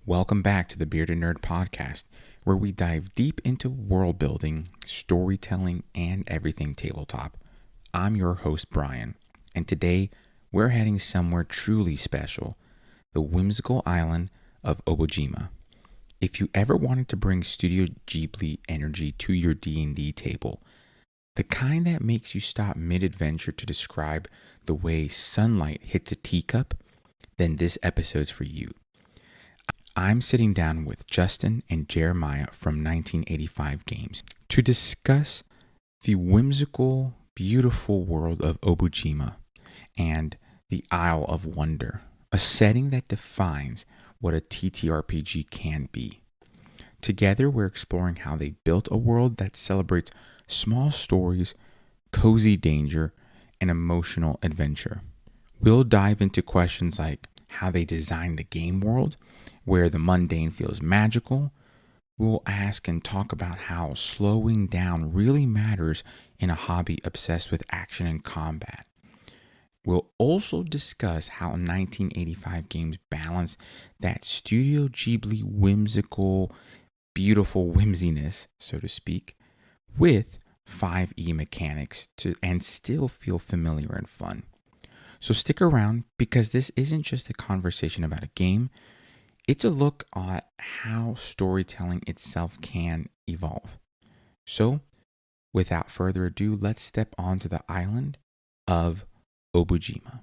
Welcome back to the Bearded Nerd Podcast, where we dive deep into world building, storytelling, and everything tabletop. I'm your host, Brian, and today we're heading somewhere truly special, the whimsical island of Obojima. If you ever wanted to bring Studio Ghibli energy to your D&D table, the kind that makes you stop mid-adventure to describe the way sunlight hits a teacup, then this episode's for you. I'm sitting down with Justin and Jeremiah from 1985 Games to discuss the whimsical, beautiful world of Obojima and the Isle of Wonder, a setting that defines what a TTRPG can be. Together, we're exploring how they built a world that celebrates small stories, cozy danger, and emotional adventure. We'll dive into questions like how they designed the game world, where the mundane feels magical. We'll ask and talk about how slowing down really matters in a hobby obsessed with action and combat. We'll also discuss how 1985 Games balance that Studio Ghibli whimsical, beautiful whimsiness, so to speak, with 5e mechanics and still feel familiar and fun. So stick around, because this isn't just a conversation about a game. It's a look at how storytelling itself can evolve. So, without further ado, let's step onto the island of Obojima.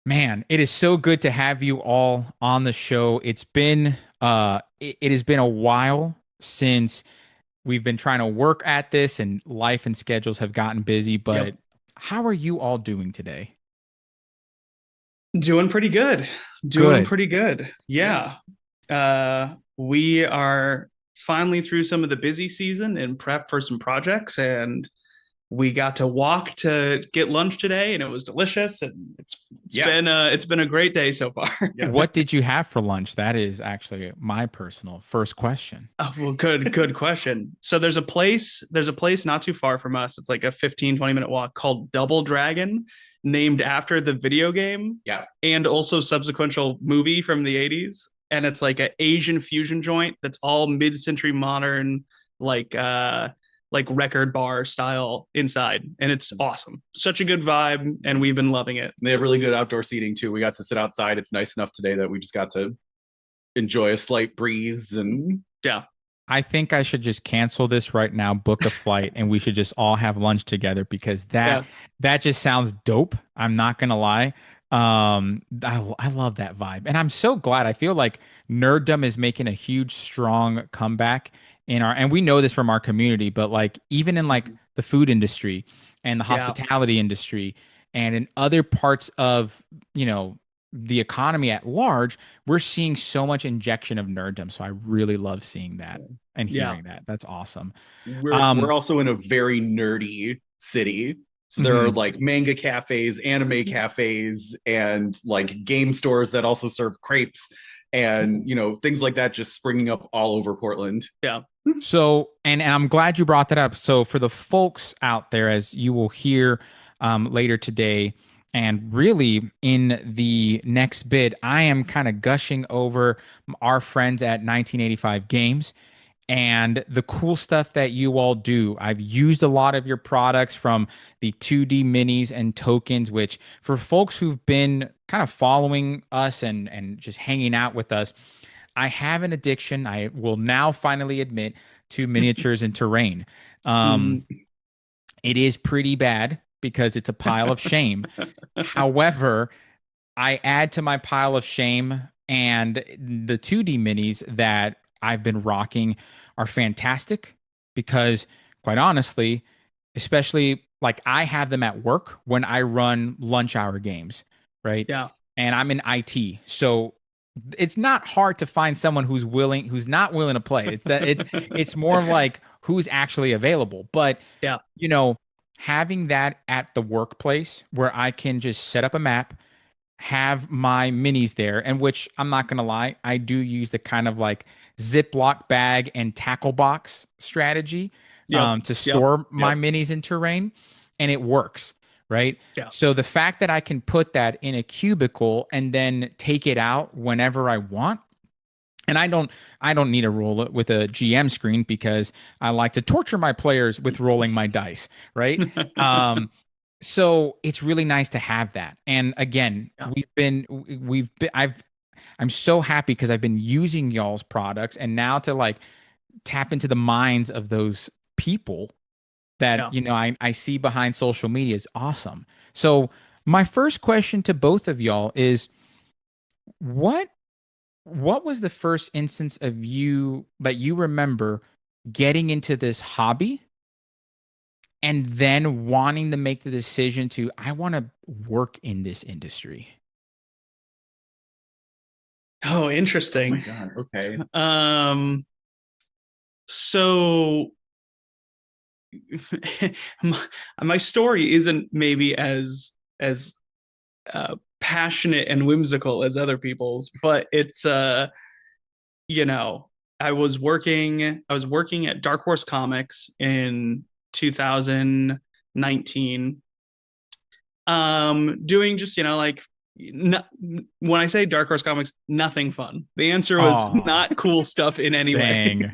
Man, it is so good to have you all on the show. It's been it has been a while since we've been trying to work at this, and life and schedules have gotten busy, but Yep. how are you all doing today? Doing pretty good. Doing Good. pretty good. Yeah. We are finally through some of the busy season and prep for some projects, and we got to walk to get lunch today, and it was delicious, and it's been a great day so far. Yeah. What did you have for lunch? That is actually my personal first question. Oh, well, good question. So there's a place not too far from us. It's like a 15-20 minute walk called Double Dragon, named after the video game. Yeah. And also subsequential movie from the 80s. And it's like an Asian fusion joint that's all mid-century modern, like like record bar style inside. And it's awesome. Such a good vibe, and we've been loving it. They have really good outdoor seating too. We got to sit outside. It's nice enough today that we just got to enjoy a slight breeze and Yeah. I think I should just cancel this right now, book a flight, and we should just all have lunch together, because that just sounds dope. I'm not gonna lie. I love that vibe, and I'm so glad. I feel like nerddom is making a huge, strong comeback in our, and we know this from our community, but like even in like the food industry and the Yeah. hospitality industry, and in other parts of the economy at large, we're seeing so much injection of nerddom. So I really love seeing that and Yeah. hearing that. That's awesome. we're also in a very nerdy city. So there are like manga cafes, anime cafes, and like game stores that also serve crepes and things like that just springing up all over Portland. Yeah. So, and I'm glad you brought that up. So for the folks out there, as you will hear later today, and really in the next bit, I am kind of gushing over our friends at 1985 Games and the cool stuff that you all do. I've used a lot of your products, from the 2D minis and tokens, which for folks who've been kind of following us and just hanging out with us, I have an addiction, I will now finally admit, to miniatures and terrain. It is pretty bad because it's a pile of shame. However, I add to my pile of shame, and the 2D minis that I've been rocking are fantastic because, quite honestly, especially like I have them at work when I run lunch hour games, right? Yeah. And I'm in IT. So it's not hard to find someone who's not willing to play. It's more of like who's actually available. But Yeah. you know, having that at the workplace where I can just set up a map, have my minis there, and which I'm not gonna lie, I do use the kind of like Ziploc bag and tackle box strategy Yep. to Yep. store my Yep. minis in terrain, and it works, right? Yeah. So the fact that I can put that in a cubicle and then take it out whenever I want, and I don't need a roll with a GM screen because I like to torture my players with rolling my dice, right? Um, so it's really nice to have that. And again, Yeah. I'm so happy because I've been using y'all's products, and now to like tap into the minds of those people that Yeah. I see behind social media is awesome. So my first question to both of y'all is what what was the first instance of you that you remember getting into this hobby and then wanting to make the decision to, I want to work in this industry? Oh, Oh my interesting. God. Okay. So my story isn't maybe as passionate and whimsical as other people's, but it's you know, I was working at Dark Horse Comics in 2019, doing just, like, no, when I say Dark Horse Comics, nothing fun. The answer was Oh, not cool stuff in any way.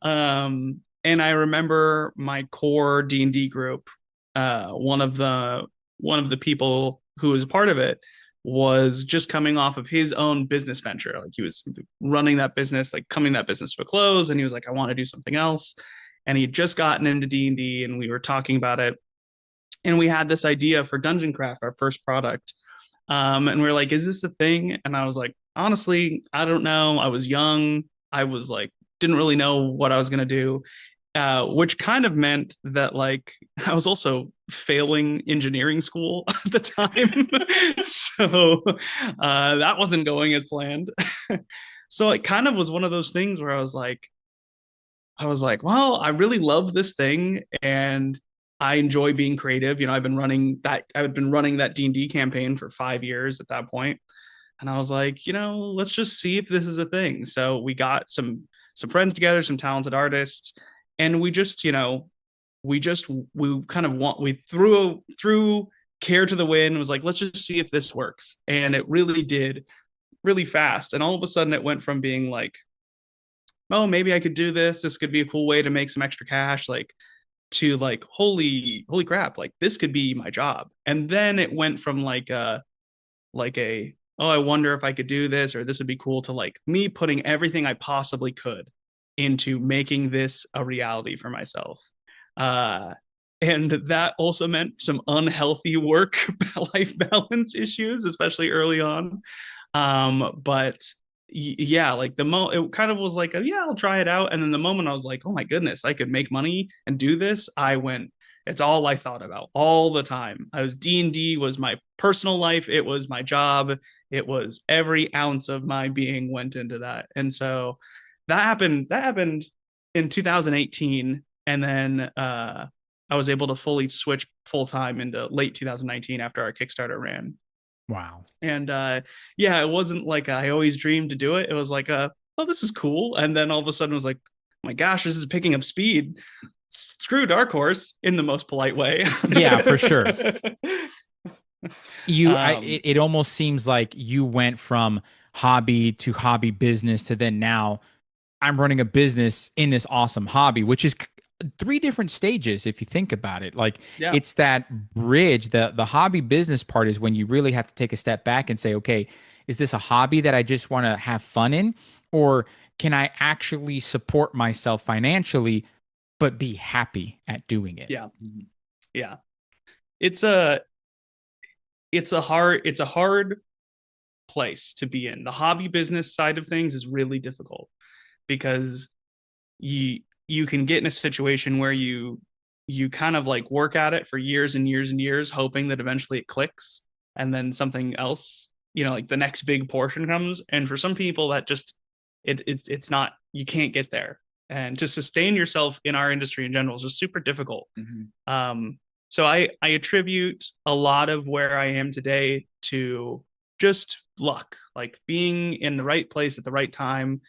dang. And I remember my core D&D group, one of the people who was a part of it was just coming off of his own business venture. Like, he was running that business, like coming that business to a close, and he was like, I want to do something else. And he had just gotten into D&D, and we were talking about it. And we had this idea for Dungeon Craft, our first product. And we are like, is this a thing? And I was like, honestly, I don't know. I was young. I was like, didn't really know what I was going to do, which kind of meant that, like, I was also failing engineering school at the time. So that wasn't going as planned. So it kind of was one of those things where I was like, well, I really love this thing, and I enjoy being creative. I've been running that D&D campaign for 5 years at that point. And I was like, let's just see if this is a thing. So we got some friends together, some talented artists, and we kind of we threw care to the wind and was like, let's just see if this works. And it really did, really fast. And all of a sudden it went from being like, oh, maybe I could do this. This could be a cool way to make some extra cash, like, to like, holy crap, like, this could be my job. And then it went from like a oh, I wonder if I could do this, or this would be cool, to like me putting everything I possibly could into making this a reality for myself. Uh, and that also meant some unhealthy work life balance issues, especially early on. But yeah, like it kind of was like, yeah, I'll try it out. And then the moment I was like, oh my goodness, I could make money and do this, I went. It's all I thought about all the time. D&D was my personal life. It was my job. It was every ounce of my being went into that. And so that happened in 2018. And then I was able to fully switch full time into late 2019 after our Kickstarter ran. Wow. And yeah, it wasn't like I always dreamed to do it. It was like, oh, this is cool. And then all of a sudden it was like, oh my gosh, this is picking up speed. Screw Dark Horse, in the most polite way. Yeah, for sure. um, It almost seems like you went from hobby to hobby business to then now I'm running a business in this awesome hobby, which is three different stages if you think about it. Like, yeah, it's that bridge. The hobby business part is when you really have to take a step back and say, okay, is this a hobby that I just want to have fun in, or can I actually support myself financially but be happy at doing it? yeah, yeah. It's a it's a hard place to be in. The hobby business side of things is really difficult because you can get in a situation where you kind of like work at it for years and years and years, hoping that eventually it clicks, and then something else, like the next big portion comes. And for some people, that just it's not, you can't get there. and to sustain yourself in our industry in general is just super difficult. Mm-hmm. So I attribute a lot of where I am today to just luck, like being in the right place at the right time,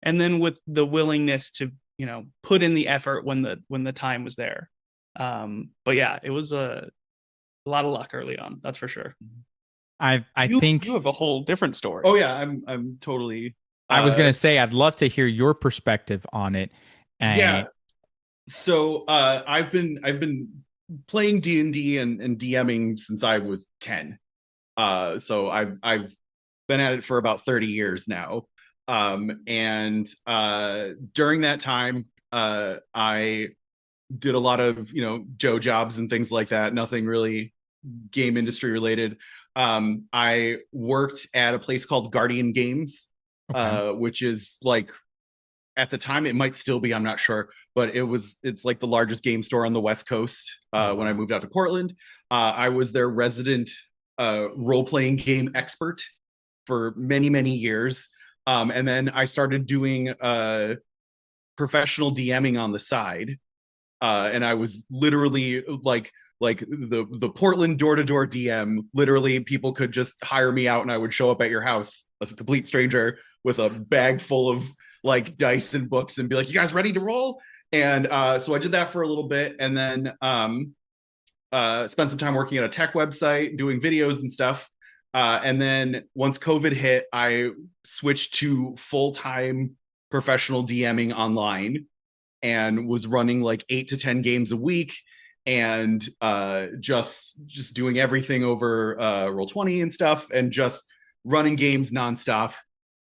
and then with the willingness to, put in the effort when the time was there. But yeah, it was a lot of luck early on, that's for sure. I You think have a whole different story. Oh yeah, I'm totally. I was gonna say I'd love to hear your perspective on it. Yeah. So I've been playing D&D and DMing since I was 10. So I've been at it for about 30 years now. And during that time, I did a lot of, Joe jobs and things like that. Nothing really game industry related. I worked at a place called Guardian Games, which is like, at the time it might still be, I'm not sure, but it's like the largest game store on the West Coast. When I moved out to Portland, I was their resident role-playing game expert for many, many years. And then I started doing professional DMing on the side. And I was literally like the Portland door-to-door DM. Literally, people could just hire me out and I would show up at your house, a complete stranger, with a bag full of like dice and books and be like, you guys ready to roll? And so I did that for a little bit, and then spent some time working at a tech website doing videos and stuff. And then once COVID hit, I switched to full-time professional DMing online and was running like 8 to 10 games a week, and just doing everything over Roll20 and stuff, and just running games nonstop.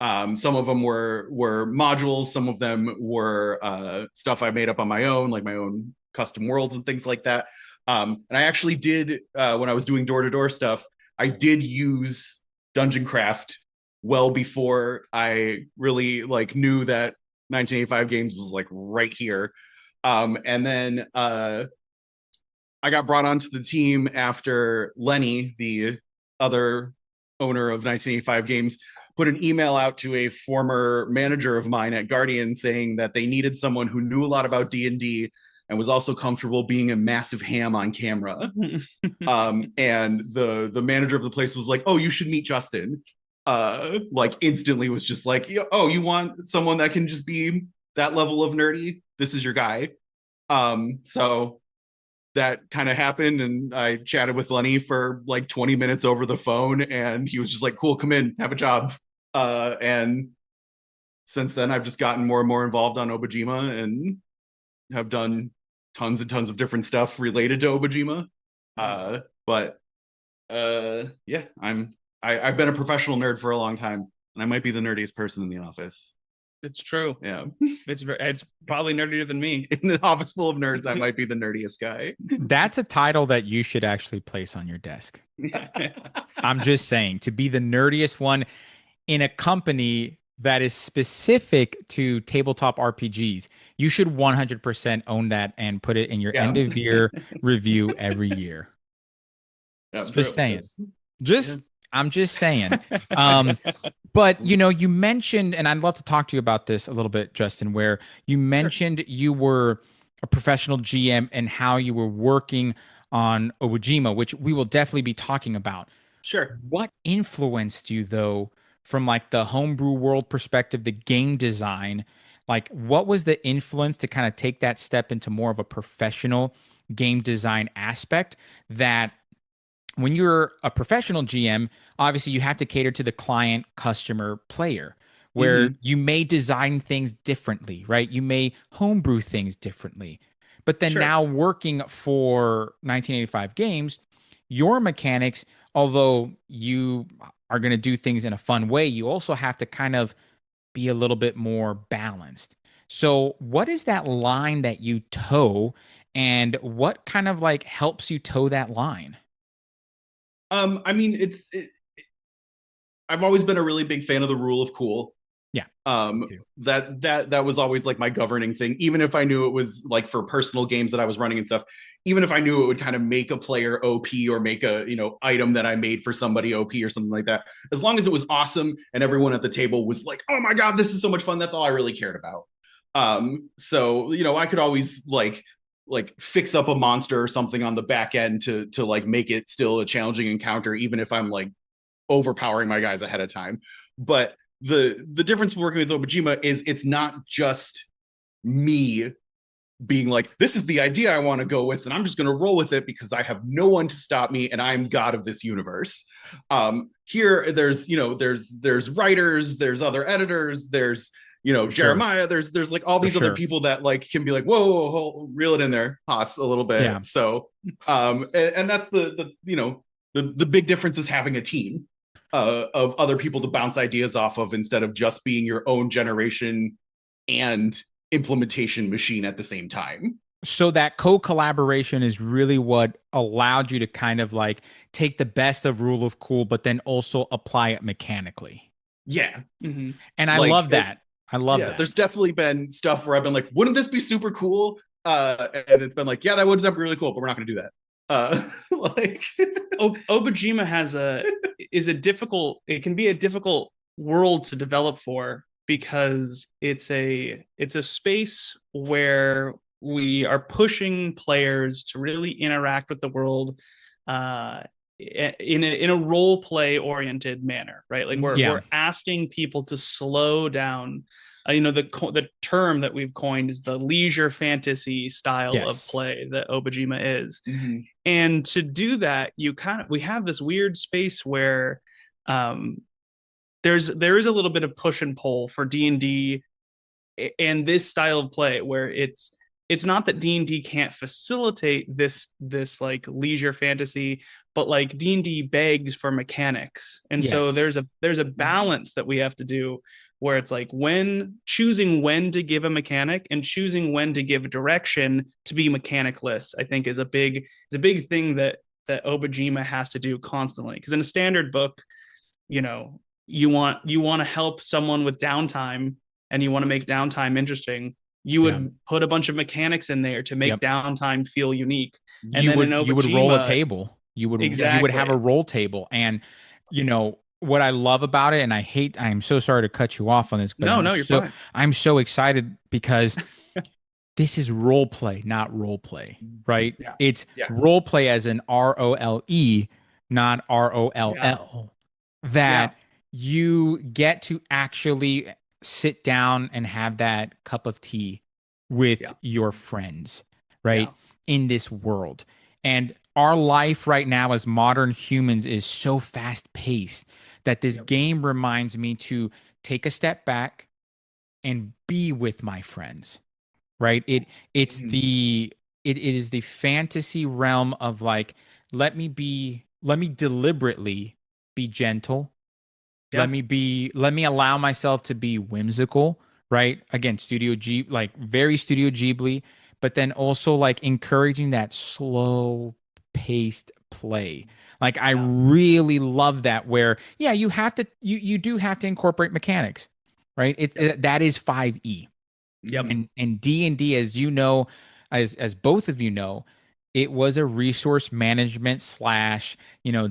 Some of them were modules, some of them were stuff I made up on my own, like my own custom worlds and things like that. And I actually did, when I was doing door-to-door stuff, I did use Dungeon Craft well before I really like knew that 1985 Games was like right here. And then I got brought onto the team after Lenny, the other owner of 1985 Games, put an email out to a former manager of mine at Guardian saying that they needed someone who knew a lot about D&D and was also comfortable being a massive ham on camera. And the manager of the place was like, oh, you should meet Justin. Like instantly was just like, oh, you want someone that can just be that level of nerdy? This is your guy. So that kind of happened, and I chatted with Lenny for like 20 minutes over the phone, and he was just like, cool, come in, have a job. And since then I've just gotten more and more involved on Obojima and have done tons and tons of different stuff related to Obojima. But yeah, I've been a professional nerd for a long time, and I might be the nerdiest person in the office. It's true. Yeah. It's probably nerdier than me. In the office full of nerds, I might be the nerdiest guy. That's a title that you should actually place on your desk. I'm just saying, to be the nerdiest one in a company that is specific to tabletop RPGs, you should 100% own that and put it in your end of year review every year. That's just true. saying. I'm just saying. But you mentioned, and I'd love to talk to you about this a little bit, Justin, where you mentioned you were a professional GM and how you were working on Obojima, which we will definitely be talking about. Sure. What influenced you, though, from like the homebrew world perspective, the game design? Like, what was the influence to kind of take that step into more of a professional game design aspect that when you're a professional GM, obviously you have to cater to the client, customer, player, where you may design things differently, right? You may homebrew things differently. But then now working for 1985 Games, your mechanics, although you are going to do things in a fun way, you also have to kind of be a little bit more balanced. So what is that line that you toe, and what kind of like helps you toe that line? I mean, I've always been a really big fan of the rule of cool. Yeah. That was always like my governing thing, even if I knew it was like for personal games that I was running and stuff, even if I knew it would kind of make a player OP or make a, item that I made for somebody OP or something like that. As long as it was awesome and everyone at the table was like, oh my God, this is so much fun. That's all I really cared about. So I could always like fix up a monster or something on the back end to like make it still a challenging encounter, even if I'm like overpowering my guys ahead of time. But the difference working with Obojima is it's not just me being like, this is the idea I want to go with, and I'm just going to roll with it because I have no one to stop me, and I'm God of this universe. Here, there's writers, there's other editors, there's Jeremiah, there's like all these other people that like can be like, whoa, reel it in there, Haas, a little bit. Yeah. So, and that's the big difference is having a team of other people to bounce ideas off of instead of just being your own generation and implementation machine at the same time. So that co-collaboration is really what allowed you to kind of like take the best of Rule of Cool, but then also apply it mechanically. Yeah. Mm-hmm. And I love that. I love that. There's definitely been stuff where I've been like, wouldn't this be super cool? And it's been like, yeah, that would be really cool, but we're not going to do that. Obojima it can be a difficult world to develop for, because it's a space where we are pushing players to really interact with the world in a role play oriented manner, right? Like we're asking people to slow down. The term that we've coined is the leisure fantasy style of play that Obojima is. Mm-hmm. And to do that, we have this weird space where there is a little bit of push and pull for D&D and this style of play, where it's not that D&D can't facilitate this like leisure fantasy, but like D&D begs for mechanics. And so there's a balance that we have to do, where it's like choosing when to give a mechanic and choosing when to give direction to be mechanicless, I think is a big thing that Obojima has to do constantly. Because in a standard book, you want to help someone with downtime and you want to make downtime interesting. You would put a bunch of mechanics in there to make downtime feel unique. And you would roll a table. You would have a roll table. And what I love about it, and I'm so sorry to cut you off on this, but you're fine. I'm so excited because this is role play, not role play, right? Yeah. It's role play as in ROLE, not ROLL. That you get to actually sit down and have that cup of tea with your friends, right? In this world. And our life right now as modern humans is so fast paced that this game reminds me to take a step back and be with my friends, right? It is the fantasy realm of like, let me deliberately be gentle. Let me allow myself to be whimsical, right? Again, very Studio Ghibli, but then also like encouraging that slow paced play. Like I really love that, where you do have to incorporate mechanics, right? That is 5e. Yep. And D&D, as you know, as both of you know, it was a resource management /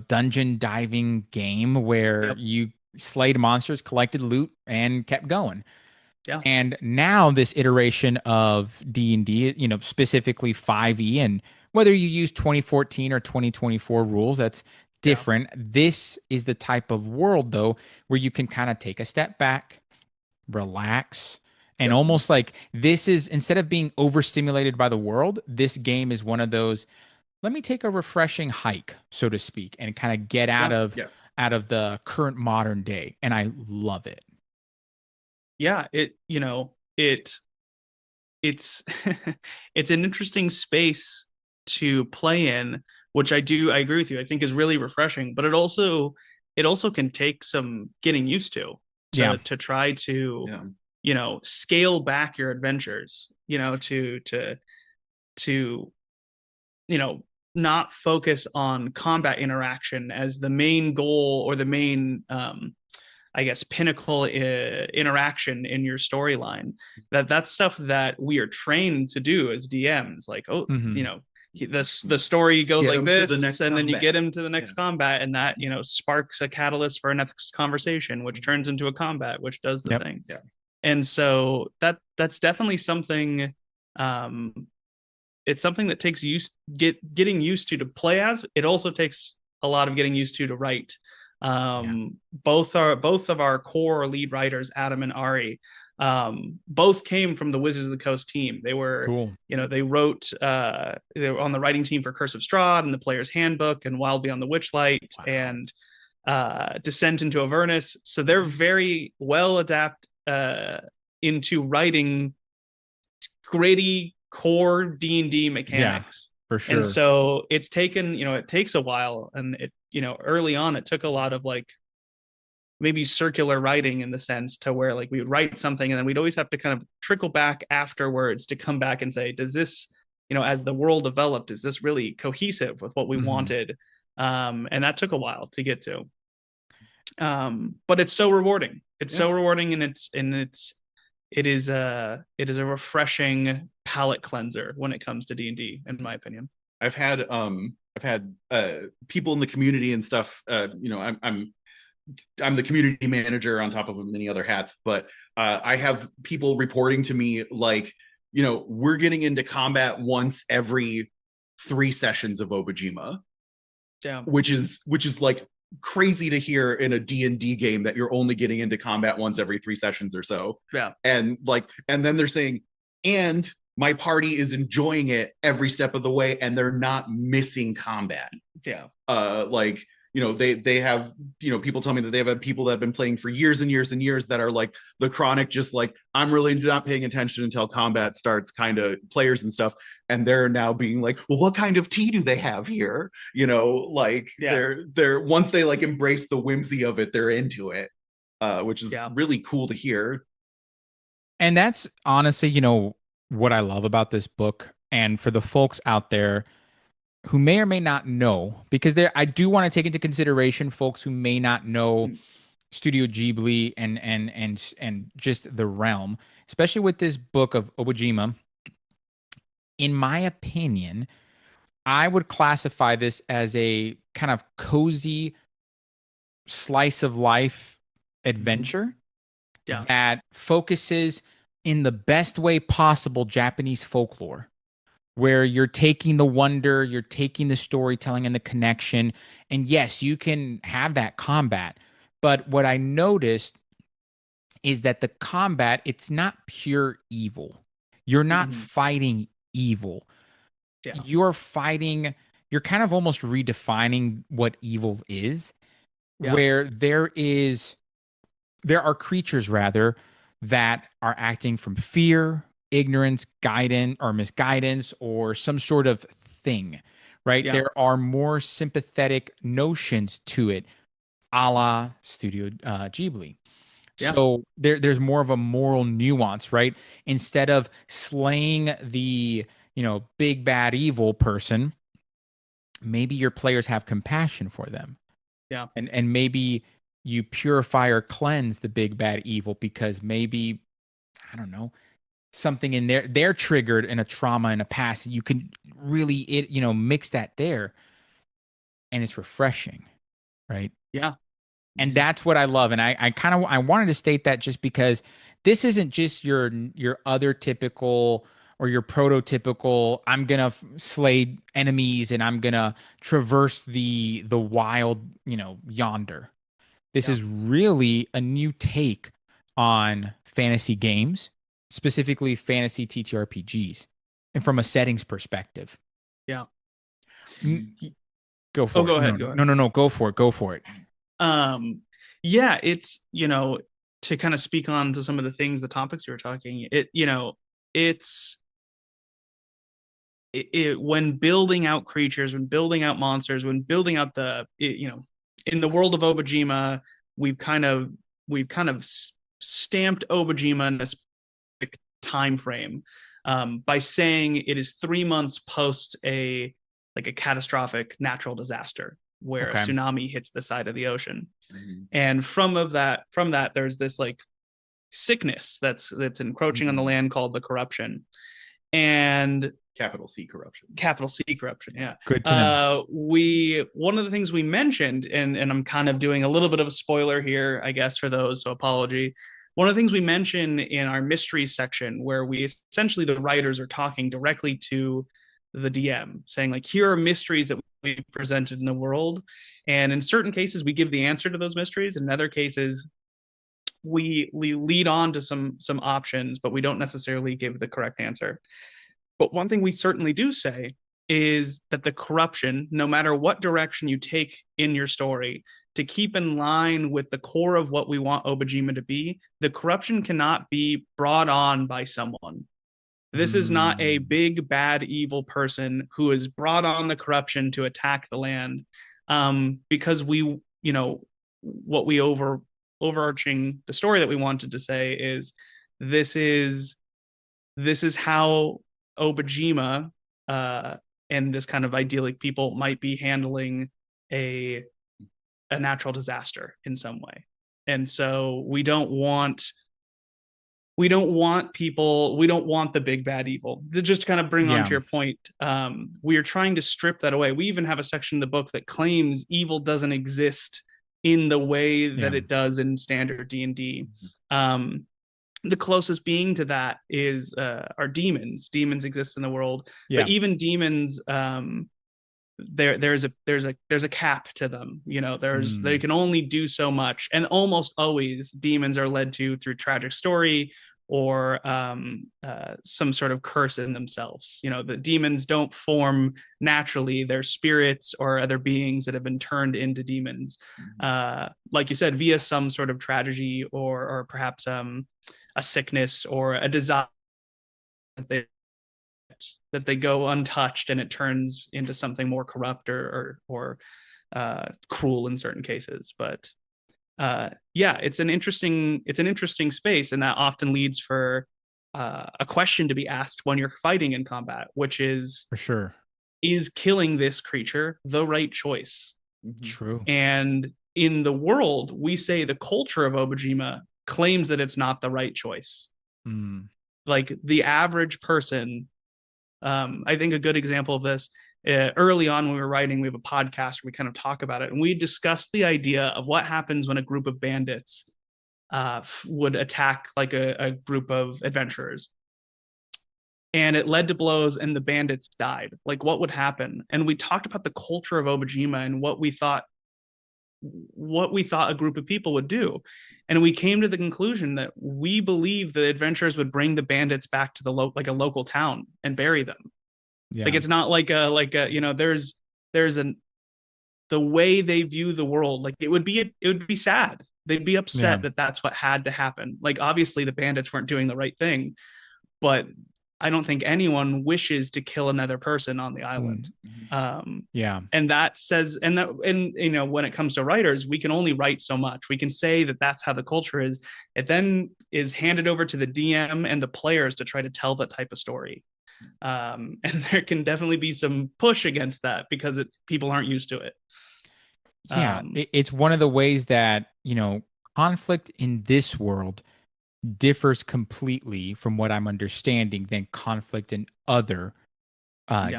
dungeon diving game where you slayed monsters, collected loot, and kept going. Yeah. And now this iteration of D&D, specifically 5e, and whether you use 2014 or 2024 rules, that's different. Yeah. This is the type of world, though, where you can kind of take a step back, relax, and almost like this is, instead of being overstimulated by the world, this game is one of those, let me take a refreshing hike, so to speak, and kind of get out of the current modern day. And I love it. Yeah, it's it's an interesting space to play in, which I agree with you, I think is really refreshing, but it also can take some getting used to try to scale back your adventures, to not focus on combat interaction as the main goal or the main pinnacle interaction in your storyline. That's stuff that we are trained to do as DMs. Like, the story goes like this, and then you get him to the next combat, and that sparks a catalyst for a next conversation, which turns into a combat, which does the thing. And so that's definitely something. It's something that takes getting used to play as. It also takes a lot of getting used to write. Yeah. Both of our core lead writers, Adam and Ari, both came from the Wizards of the Coast team. They were, Cool. they wrote, they were on the writing team for Curse of Strahd and the Player's Handbook and Wild Beyond the Witchlight Wow. and Descent into Avernus. So they're very well adapt into writing gritty core D&D mechanics. For sure. And so it's taken, it takes a while, and early on it took a lot of like maybe circular writing in the sense to where like we would write something and then we'd always have to kind of trickle back afterwards to come back and say, does this, as the world developed, is this really cohesive with what we wanted? And that took a while to get to. But it's so rewarding. It's so rewarding, and it is a refreshing palate cleanser when it comes to D&D, in my opinion. I've had people in the community and stuff. I'm the community manager on top of many other hats, but I have people reporting to me like, we're getting into combat once every 3 sessions of Obojima. Yeah. Which is like crazy to hear in a D&D game that you're only getting into combat once every 3 sessions or so. Yeah. And then they're saying, and my party is enjoying it every step of the way and they're not missing combat. Yeah. They have, people tell me that they have had people that have been playing for years and years and years that are like the chronic, just like, I'm really not paying attention until combat starts kind of players and stuff. And they're now being like, well, what kind of tea do they have here? They're once they like embrace the whimsy of it, they're into it, which is really cool to hear. And that's honestly, what I love about this book. And for the folks out there who may or may not know, because I do want to take into consideration folks who may not know Studio Ghibli and just the realm, especially with this book of Obojima. In my opinion, I would classify this as a kind of cozy slice of life adventure that focuses in the best way possible Japanese folklore, where you're taking the wonder, you're taking the storytelling and the connection. And yes, you can have that combat. But what I noticed is that the combat, it's not pure evil. You're not fighting evil. Yeah. You're kind of almost redefining what evil is, where there are creatures rather that are acting from fear, ignorance, guidance, or misguidance, or some sort of thing, right? Yeah. There are more sympathetic notions to it, a la Studio Ghibli. Yeah. So there's more of a moral nuance, right? Instead of slaying the, big bad evil person, maybe your players have compassion for them. Yeah. And maybe you purify or cleanse the big bad evil because maybe, I don't know, something in there, they're triggered in a trauma in a past. You can really, mix that there, and it's refreshing, right? Yeah. And that's what I love. And I wanted to state that just because this isn't just your other typical or your prototypical, I'm going to slay enemies and I'm going to traverse the wild, yonder. This is really a new take on fantasy games, specifically fantasy TTRPGs, and from a settings perspective. Yeah. Go for it. Go ahead. No. Go for it. Yeah, it's, to kind of speak on to some of the topics you were talking, when building out creatures, when building out monsters, when building out in the world of Obojima, we've kind of stamped Obojima in a specific time frame by saying it is 3 months post a catastrophic natural disaster where a tsunami hits the side of the ocean. Mm-hmm. And from that there's this sickness that's encroaching on the land called the corruption. And capital C corruption. Yeah. Good to know. One of the things we mentioned, and I'm kind of doing a little bit of a spoiler here, I guess, for those, so apology. one of the things we mention in our mysteries section, where we essentially, the writers are talking directly to the DM, saying like, here are mysteries that we presented in the world, and in certain cases we give the answer to those mysteries, in other cases we lead on to some options, but we don't necessarily give the correct answer. But one thing we certainly do say is that the corruption, no matter what direction you take in your story, to keep in line with the core of what we want Obojima to be, the corruption cannot be brought on by someone. This is not a big, bad, evil person who has brought on the corruption to attack the land. Because we, what we overarching the story that we wanted to say is this is how Obojima and this kind of idyllic people might be handling a natural disaster in some way. And so we don't want the big bad evil. To just kind of bring on to your point, we are trying to strip that away. We even have a section in the book that claims evil doesn't exist in the way that it does in standard D&D. The closest being to that is are demons. Demons exist in the world, but even demons, there's a cap to them. They can only do so much, and almost always demons are led to through tragic story or some sort of curse in themselves. The demons don't form naturally; they're spirits or other beings that have been turned into demons, like you said, via some sort of tragedy or perhaps a sickness or a desire that they go untouched and it turns into something more corrupt or cruel in certain cases. But it's an interesting space, and that often leads for a question to be asked when you're fighting in combat, which is, for sure, is killing this creature the right choice? True. And in the world, we say the culture of Obojima claims that it's not the right choice. Like the average person, I think a good example of this, early on when we were writing, we have a podcast where we kind of talk about it, and we discussed the idea of what happens when a group of bandits would attack like a group of adventurers, and it led to blows and the bandits died. Like, what would happen? And we talked about the culture of Obojima and what we thought a group of people would do, and we came to the conclusion that we believe the adventurers would bring the bandits back to a local town and bury them. Like, it's not like there's the way they view the world. Like, it would be sad. They'd be upset that that's what had to happen. Like, obviously the bandits weren't doing the right thing, but I don't think anyone wishes to kill another person on the island. And that says, and when it comes to writers, we can only write so much. We can say that that's how the culture is. It then is handed over to the DM and the players to try to tell that type of story. And there can definitely be some push against that because people aren't used to it. It's one of the ways that, conflict in this world differs completely from what I'm understanding than conflict in other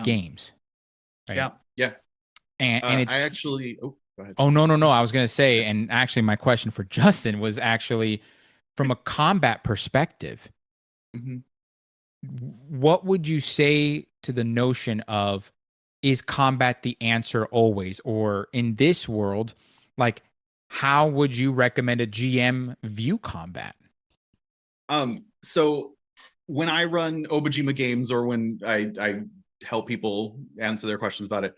games. Right? Yeah. And it's, I actually, go ahead. Oh, no. I was going to say, and actually my question for Justin was actually from a combat perspective. What would you say to the notion of, is combat the answer always? Or in this world, like, how would you recommend a GM view combat? So when I run Obojima games, or when I help people answer their questions about it,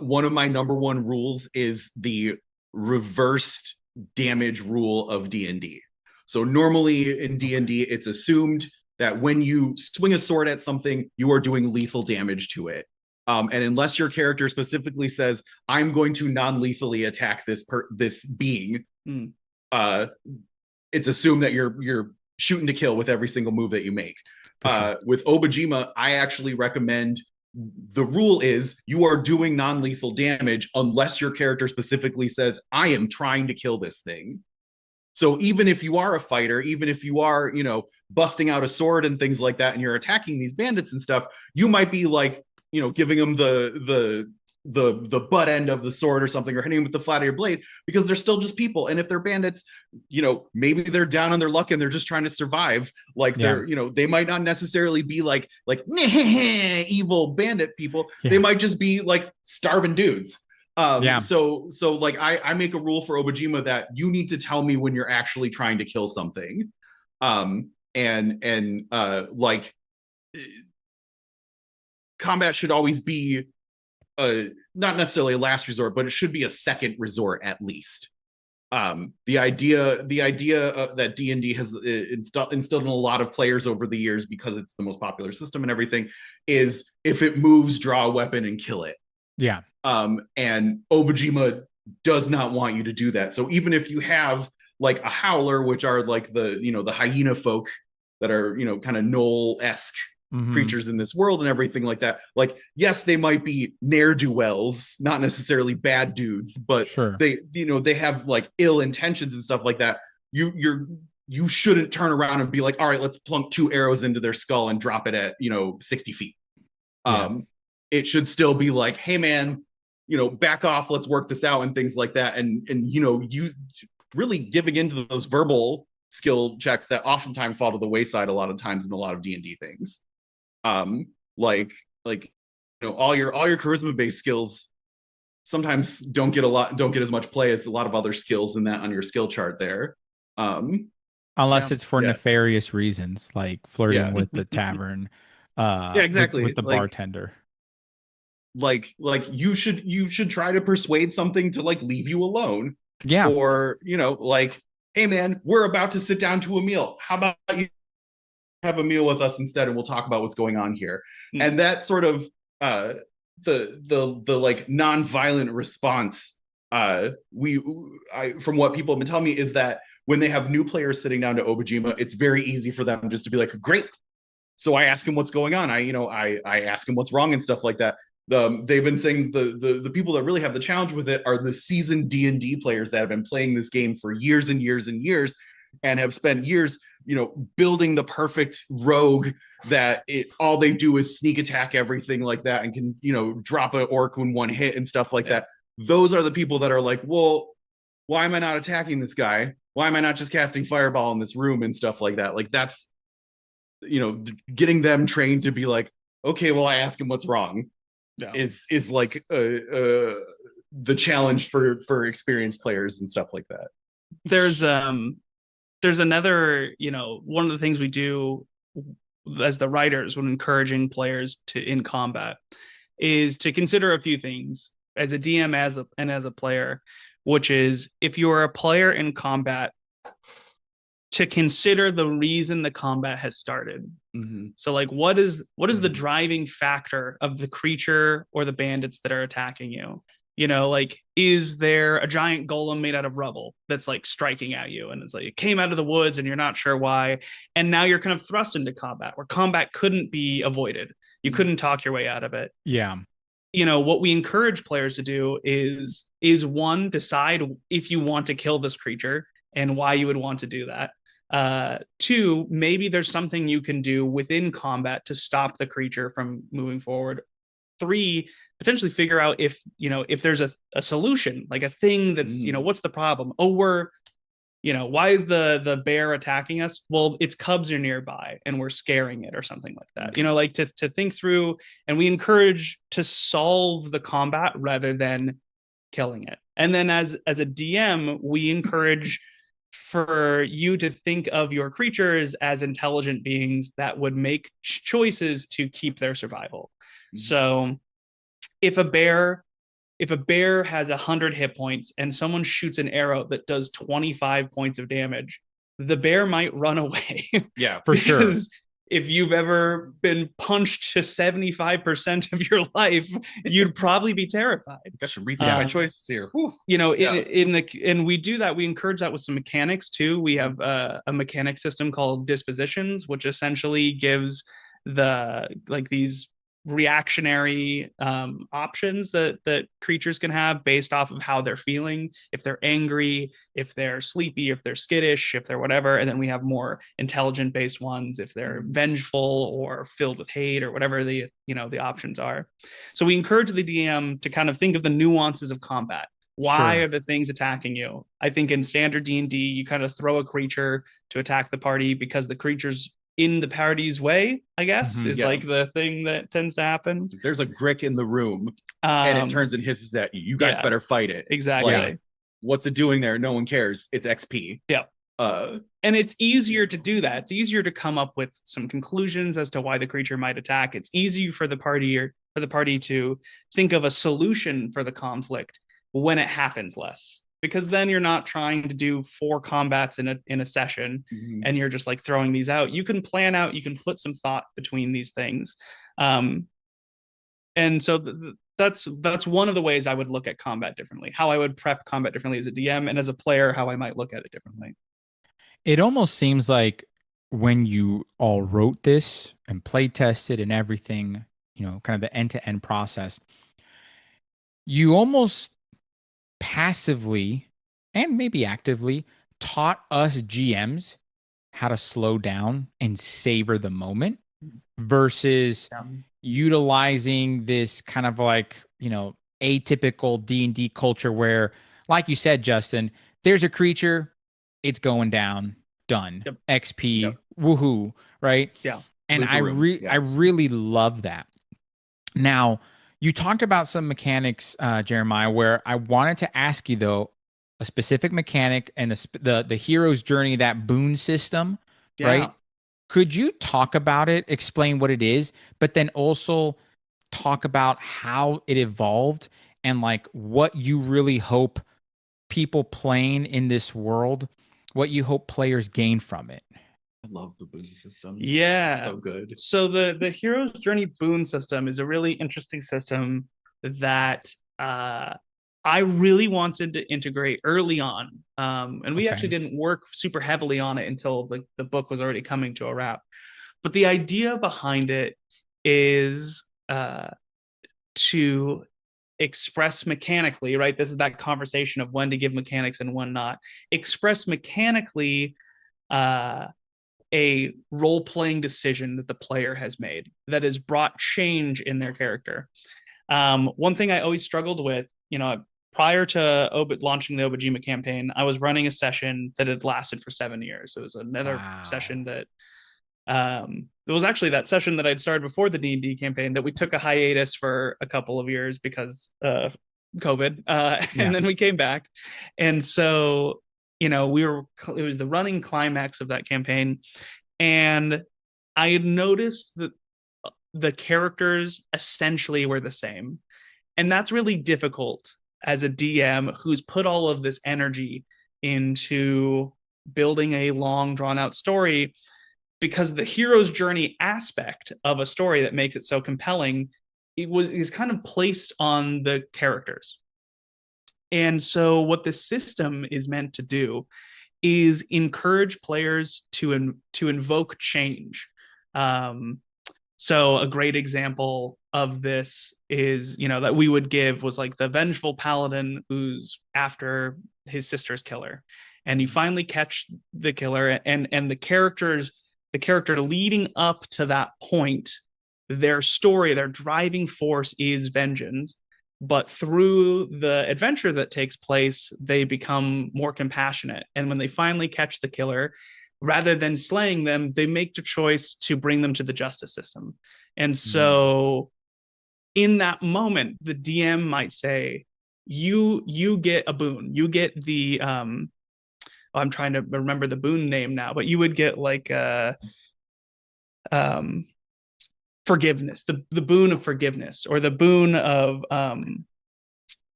one of my number one rules is the reversed damage rule of D&D. So normally in D&D, it's assumed that when you swing a sword at something, you are doing lethal damage to it. And unless your character specifically says, I'm going to non-lethally attack this being, it's assumed that you're shooting to kill with every single move that you make. With Obojima, I actually recommend, the rule is you are doing non-lethal damage unless your character specifically says, I am trying to kill this thing. So even if you are a fighter, even if you are, busting out a sword and things like that, and you're attacking these bandits and stuff, you might be like, giving them the the butt end of the sword or something, or hitting them with the flat of your blade, because they're still just people. And if they're bandits, maybe they're down on their luck and they're just trying to survive. Like they're, they might not necessarily be like evil bandit people. Yeah. They might just be like starving dudes. So like I make a rule for Obojima that you need to tell me when you're actually trying to kill something. Like combat should always be not necessarily a last resort, but it should be a second resort at least. The idea that D&D has instilled in a lot of players over the years, because it's the most popular system and everything, is if it moves, draw a weapon and kill it. Yeah. And Obojima does not want you to do that. So even if you have like a howler, which are like the hyena folk that are kind of gnoll-esque creatures in this world and everything like that, like yes, they might be ne'er-do-wells, not necessarily bad dudes, but they have like ill intentions and stuff like that. You shouldn't turn around and be like, all right, let's plunk 2 arrows into their skull and drop it at 60 feet. It should still be like, hey man, back off, let's work this out and things like that. And you really giving into those verbal skill checks that oftentimes fall to the wayside a lot of times in a lot of D&D things. Like all your charisma based skills sometimes don't get as much play as a lot of other skills in that on your skill chart there. Unless it's for nefarious reasons, like flirting with the tavern. Exactly. With the bartender. Like you should try to persuade something to like leave you alone. Yeah. Or like, hey man, we're about to sit down to a meal. How about you have a meal with us instead, and we'll talk about what's going on here. And that sort of the like non-violent response from what people have been telling me is that when they have new players sitting down to Obojima, it's very easy for them just to be like, great. So I ask him what's going on. I ask him what's wrong and stuff like that. They've been saying the people that really have the challenge with it are the seasoned D&D players that have been playing this game for years and years and years, and have spent years building the perfect rogue that all they do is sneak attack everything like that, and can drop an orc in one hit and stuff like that. Those are the people that are like, well, why am I not attacking this guy? Why am I not just casting fireball in this room and stuff like that? Like that's getting them trained to be like, okay, well, I ask him what's wrong. Is like the challenge for experienced players and stuff like that. There's another, one of the things we do as the writers when encouraging players in combat is to consider a few things as a DM as a player, which is if you are a player in combat, to consider the reason the combat has started. So like what is the driving factor of the creature or the bandits that are attacking you? Like, is there a giant golem made out of rubble that's like striking at you, and it's like it came out of the woods and you're not sure why, and now you're kind of thrust into combat where combat couldn't be avoided. You couldn't talk your way out of it. What we encourage players to do is one, decide if you want to kill this creature and why you would want to do that. 2, maybe there's something you can do within combat to stop the creature from moving forward. 3, potentially figure out if there's a solution, like a thing that's what's the problem? Why is the bear attacking us? Well, its cubs are nearby and we're scaring it or something like that. Like to think through, and we encourage to solve the combat rather than killing it. And then as a DM, we encourage for you to think of your creatures as intelligent beings that would make choices to keep their survival. So if a bear has 100 hit points and someone shoots an arrow that does 25 points of damage, the bear might run away. Yeah, for sure. Because if you've ever been punched to 75% of your life, you'd probably be terrified. I should rethink my choices here. And we do that. We encourage that with some mechanics too. We have a mechanic system called dispositions, which essentially gives these reactionary options that creatures can have based off of how they're feeling. If they're angry, if they're sleepy, if they're skittish, if they're whatever. And then we have more intelligent based ones if they're vengeful or filled with hate or whatever the options are. So we encourage the DM to kind of think of the nuances of combat. Why Sure. are the things attacking you? I think in standard D&D, you kind of throw a creature to attack the party because the creature's in the party's way, I guess, is Yeah. like the thing that tends to happen. If there's a Grick in the room and it turns and hisses at you, you guys yeah, better fight it. exactly. Like, what's it doing there? No one cares. It's XP. Yeah. And it's easier to do that. It's easier to come up with some conclusions as to why the creature might attack. It's easy for the party to think of a solution for the conflict when it happens less, because then you're not trying to do 4 combats in a session and you're just like throwing these out. You can plan out, you can put some thought between these things. And so that's one of the ways I would look at combat differently, how I would prep combat differently as a DM, and as a player, how I might look at it differently. It almost seems like when you all wrote this and play tested and everything, kind of the end-to-end process, you almost passively and maybe actively taught us GMs how to slow down and savor the moment versus utilizing this kind of like, atypical D&D culture where, like you said, Justin, there's a creature, it's going down, done. Yep. XP, Yep. woohoo, right? Yeah. And I really love that. Now, you talked about some mechanics, Jeremiah, where I wanted to ask you, though, a specific mechanic and the hero's journey, that Boon system, right? Could you talk about it, explain what it is, but then also talk about how it evolved and like what you really hope people playing in this world, what you hope players gain from it? I love the Boon system. Yeah. So good. So the hero's journey Boon system is a really interesting system that I really wanted to integrate early on. And we actually didn't work super heavily on it until the book was already coming to a wrap. But the idea behind it is to express mechanically, right? This is that conversation of when to give mechanics and when not. Express mechanically a role-playing decision that the player has made that has brought change in their character. One thing I always struggled with, prior to launching the Obojima campaign, I was running a session that had lasted for 7 years. It was another session that it was actually that session that I'd started before the D&D campaign that we took a hiatus for a couple of years because COVID, and then we came back. And so, it was the running climax of that campaign. And I had noticed that the characters essentially were the same. And that's really difficult as a DM who's put all of this energy into building a long drawn out story, because the hero's journey aspect of a story that makes it so compelling is kind of placed on the characters. And so what this system is meant to do is encourage players to invoke change. So a great example of this is, that we would give was like the vengeful paladin who's after his sister's killer, and you finally catch the killer, and the character leading up to that point, their story, their driving force is vengeance. But through the adventure that takes place, they become more compassionate. And when they finally catch the killer, rather than slaying them, they make the choice to bring them to the justice system. And so in that moment, the DM might say, you get a boon. You get the I'm trying to remember the boon name now, but you would get like forgiveness, the boon of forgiveness, or the boon of